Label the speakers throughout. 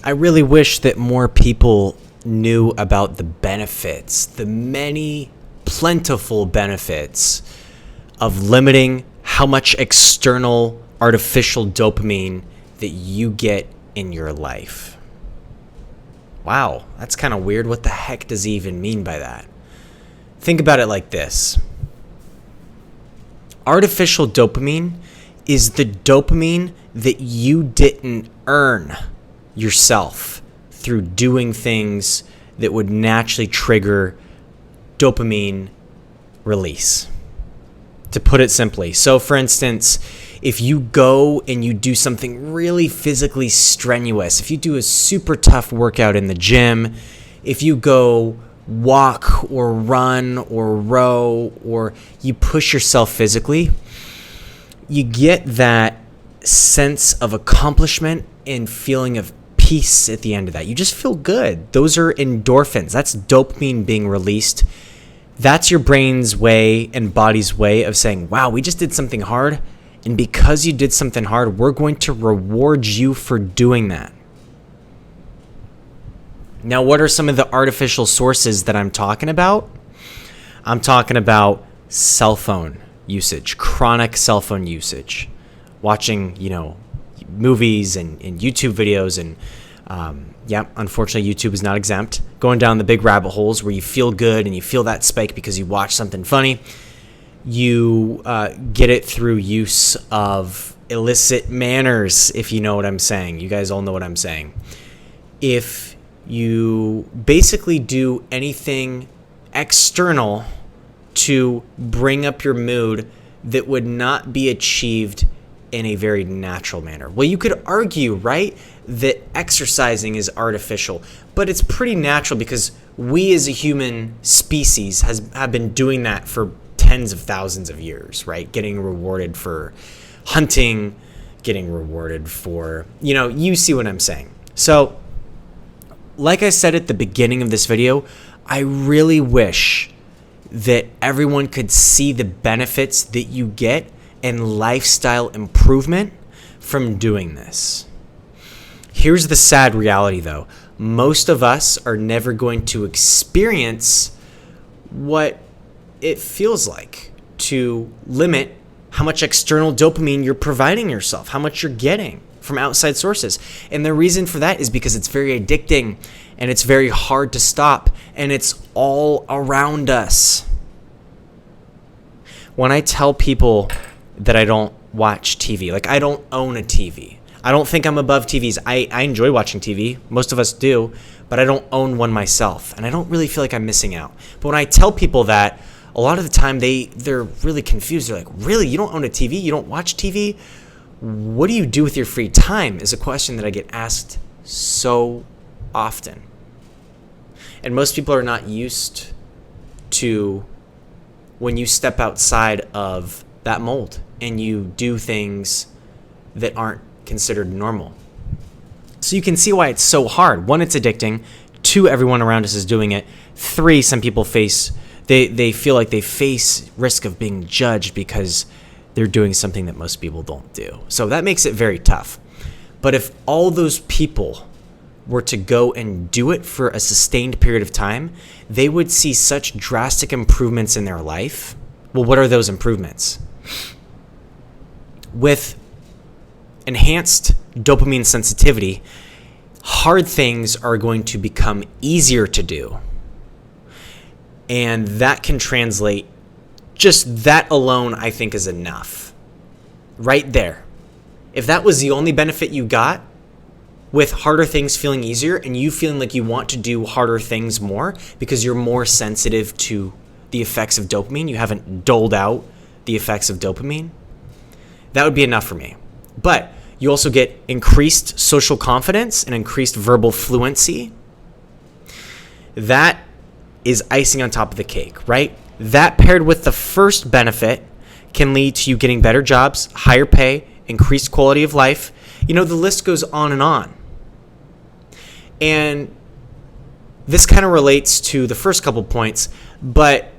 Speaker 1: I really wish that more people knew about the benefits, the many plentiful benefits of limiting how much external artificial dopamine that you get in your life. Wow, that's kind of weird. What the heck does he even mean by that? Think about it like this. Artificial dopamine is the dopamine that you didn't earn yourself through doing things that would naturally trigger dopamine release. To put it simply, so for instance, if you go and you do something really physically strenuous, if you do a super tough workout in the gym, if you go walk or run or row or you push yourself physically, you get that sense of accomplishment and feeling of peace at the end of that. You just feel good. Those are endorphins. That's dopamine being released. That's your brain's way and body's way of saying, wow, we just did something hard. And because you did something hard, we're going to reward you for doing that. Now, what are some of the artificial sources that I'm talking about? I'm talking about cell phone usage, chronic cell phone usage, watching, movies and YouTube videos. And unfortunately, YouTube is not exempt. Going down the big rabbit holes where you feel good and you feel that spike because you watch something funny. You get it through use of illicit manners, if you know what I'm saying. You guys all know what I'm saying. If you basically do anything external to bring up your mood that would not be achieved in a very natural manner. Well, you could argue, right, that exercising is artificial, but it's pretty natural because we as a human species have been doing that for tens of thousands of years, right? Getting rewarded for hunting, getting rewarded for, you see what I'm saying. So, like I said at the beginning of this video, I really wish that everyone could see the benefits that you get and lifestyle improvement from doing this. Here's the sad reality though. Most of us are never going to experience what it feels like to limit how much external dopamine you're providing yourself, how much you're getting from outside sources. And the reason for that is because it's very addicting and it's very hard to stop and it's all around us. When I tell people that I don't watch TV, like I don't own a TV. I don't think I'm above TVs. I enjoy watching TV. Most of us do, but I don't own one myself. And I don't really feel like I'm missing out. But when I tell people that, a lot of the time they're really confused. They're like, really? You don't own a TV? You don't watch TV? What do you do with your free time? Is a question that I get asked so often. And most people are not used to when you step outside of that mold and you do things that aren't considered normal. So you can see why it's so hard. 1, it's addicting. 2, everyone around us is doing it. 3, some people they feel like they face risk of being judged because they're doing something that most people don't do. So that makes it very tough. But if all those people were to go and do it for a sustained period of time, they would see such drastic improvements in their life. Well, what are those improvements? With enhanced dopamine sensitivity, hard things are going to become easier to do. And that can translate, just that alone, I think is enough. Right there. If that was the only benefit you got, with harder things feeling easier and you feeling like you want to do harder things more because you're more sensitive to the effects of dopamine, you haven't doled out the effects of dopamine, that would be enough for me. But you also get increased social confidence and increased verbal fluency. That is icing on top of the cake, right? That paired with the first benefit can lead to you getting better jobs, higher pay, increased quality of life. The list goes on and on. And this kind of relates to the first couple points, but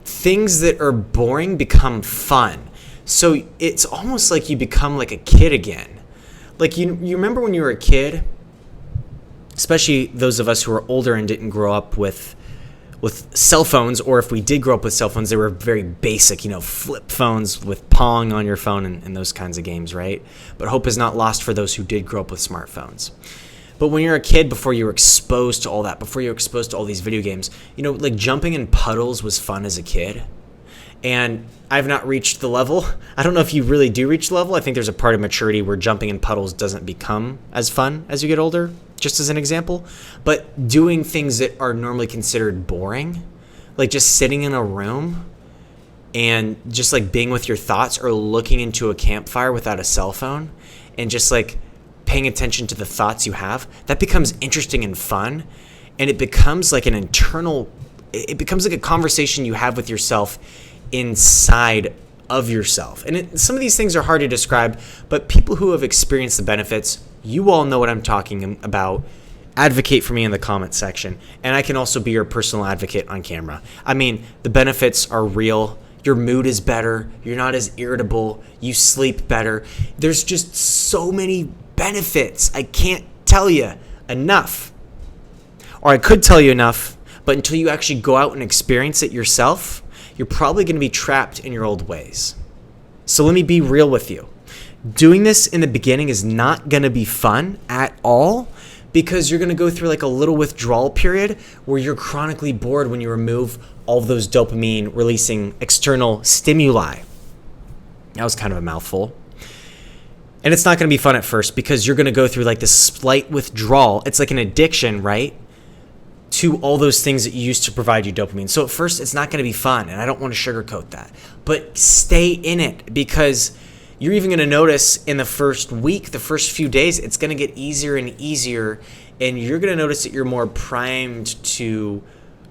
Speaker 1: things that are boring become fun. So it's almost like you become like a kid again. Like you remember when you were a kid especially those of us who are older and didn't grow up with cell phones, or if we did grow up with cell phones, they were very basic, flip phones with Pong on your phone and those kinds of games, right? But hope is not lost for those who did grow up with smartphones. But when you're a kid, before you were exposed to all that, before you were exposed to all these video games, like jumping in puddles was fun as a kid. And I've not reached the level. I don't know if you really do reach the level. I think there's a part of maturity where jumping in puddles doesn't become as fun as you get older, just as an example. But doing things that are normally considered boring, like just sitting in a room and just like being with your thoughts, or looking into a campfire without a cell phone and just like paying attention to the thoughts you have, that becomes interesting and fun. And it becomes like it becomes like a conversation you have with yourself inside of yourself. And some of these things are hard to describe, but people who have experienced the benefits, you all know what I'm talking about. Advocate for me in the comment section, and I can also be your personal advocate on camera. I mean, the benefits are real. Your mood is better. You're not as irritable. You sleep better. There's just so many benefits. I can't tell you enough. Or I could tell you enough, but until you actually go out and experience it yourself, you're probably going to be trapped in your old ways. So let me be real with you. Doing this in the beginning is not going to be fun at all, because you're going to go through like a little withdrawal period where you're chronically bored when you remove all of those dopamine releasing external stimuli. That was kind of a mouthful. And it's not going to be fun at first, because you're going to go through like this slight withdrawal. It's like an addiction, right? To all those things that you used to provide you dopamine. So at first it's not going to be fun, and I don't want to sugarcoat that. But stay in it, because you're even going to notice in the first week, the first few days, it's going to get easier and easier, and you're going to notice that you're more primed to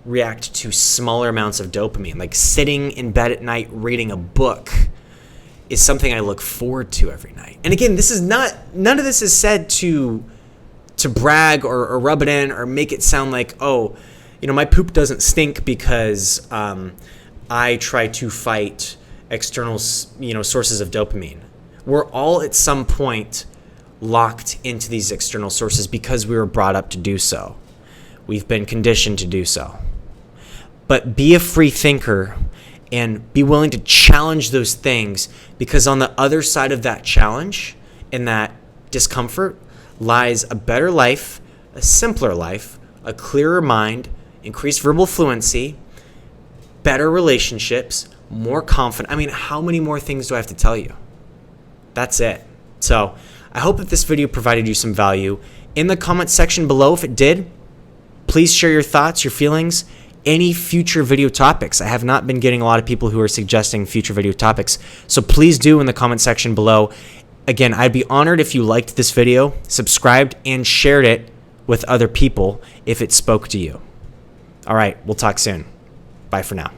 Speaker 1: react to smaller amounts of dopamine. Like sitting in bed at night reading a book is something I look forward to every night. And again, none of this is said to brag or rub it in or make it sound like, oh, my poop doesn't stink because I try to fight external, sources of dopamine. We're all at some point locked into these external sources because we were brought up to do so. We've been conditioned to do so. But be a free thinker and be willing to challenge those things, because on the other side of that challenge and that discomfort lies a better life, a simpler life, a clearer mind, increased verbal fluency, better relationships, more confident. I mean, how many more things do I have to tell you? That's it. So I hope that this video provided you some value. In the comment section below, if it did, please share your thoughts, your feelings, any future video topics. I have not been getting a lot of people who are suggesting future video topics, so please do in the comment section below. Again, I'd be honored if you liked this video, subscribed, and shared it with other people if it spoke to you. All right, we'll talk soon. Bye for now.